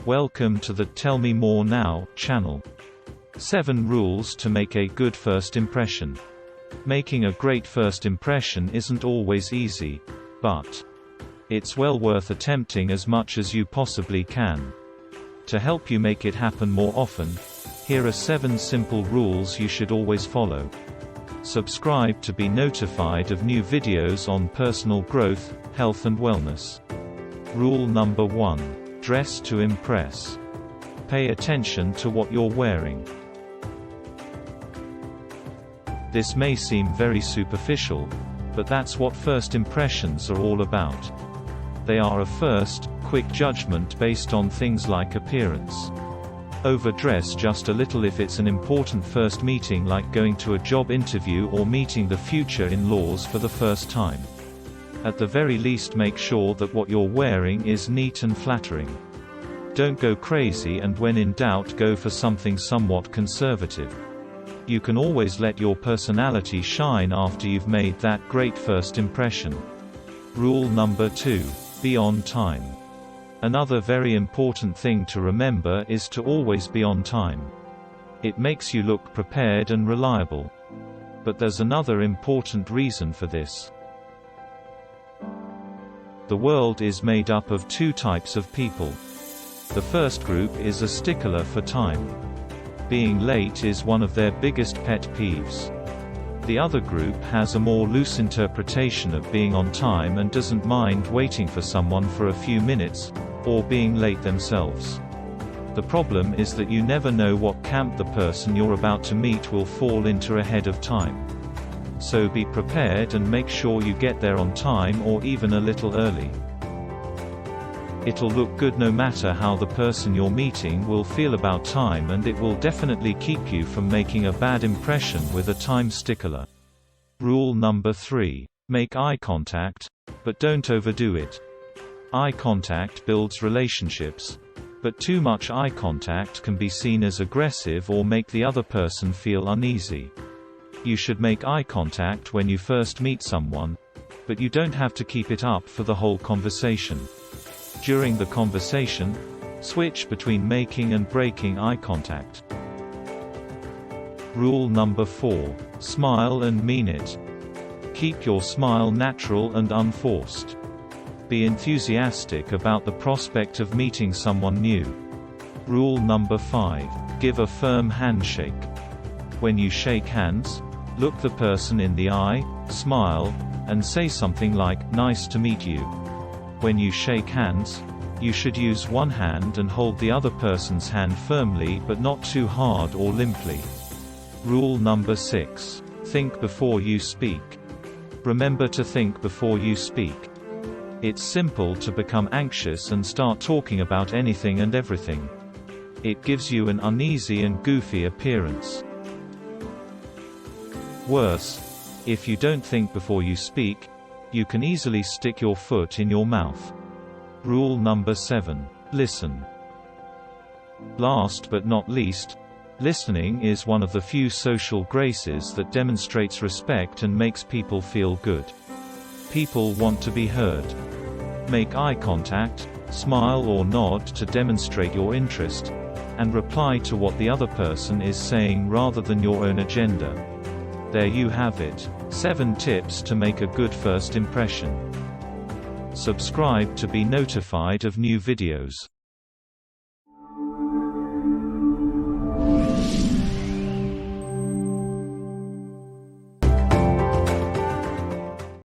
Welcome to the Tell Me More Now channel. 7 rules to make a good first impression. Making a great first impression isn't always easy, but it's well worth attempting as much as you possibly can. To help you make it happen more often, here are 7 simple rules you should always follow. Subscribe to be notified of new videos on personal growth, health and wellness. Rule number 1. Dress to impress. Pay attention to what you're wearing. This may seem very superficial, but that's what first impressions are all about. They are a first, quick judgment based on things like appearance. Overdress just a little if it's an important first meeting like going to a job interview or meeting the future in-laws for the first time. At the very least, make sure that what you're wearing is neat and flattering. Don't go crazy, and when in doubt, go for something somewhat conservative. You can always let your personality shine after you've made that great first impression. Rule number 2. Be on time. Another very important thing to remember is to always be on time. It makes you look prepared and reliable. But there's another important reason for this. The world is made up of 2 types of people. The first group is a stickler for time. Being late is one of their biggest pet peeves. The other group has a more loose interpretation of being on time and doesn't mind waiting for someone for a few minutes, or being late themselves. The problem is that you never know what camp the person you're about to meet will fall into ahead of time. So be prepared and make sure you get there on time or even a little early. It'll look good no matter how the person you're meeting will feel about time, and it will definitely keep you from making a bad impression with a time stickler. Rule number 3. Make eye contact, but don't overdo it. Eye contact builds relationships, but too much eye contact can be seen as aggressive or make the other person feel uneasy. You should make eye contact when you first meet someone, but you don't have to keep it up for the whole conversation. During the conversation, switch between making and breaking eye contact. Rule number 4. Smile and mean it. Keep your smile natural and unforced. Be enthusiastic about the prospect of meeting someone new. Rule number 5. Give a firm handshake. When you shake hands, look the person in the eye, smile, and say something like, "Nice to meet you." When you shake hands, you should use one hand and hold the other person's hand firmly but not too hard or limply. Rule number 6. Think before you speak. Remember to think before you speak. It's simple to become anxious and start talking about anything and everything. It gives you an uneasy and goofy appearance. Worse, if you don't think before you speak, you can easily stick your foot in your mouth. Rule number 7. Listen. Last but not least, listening is one of the few social graces that demonstrates respect and makes people feel good. People want to be heard. Make eye contact, smile or nod to demonstrate your interest, and reply to what the other person is saying rather than your own agenda. There you have it. 7 tips to make a good first impression. Subscribe to be notified of new videos.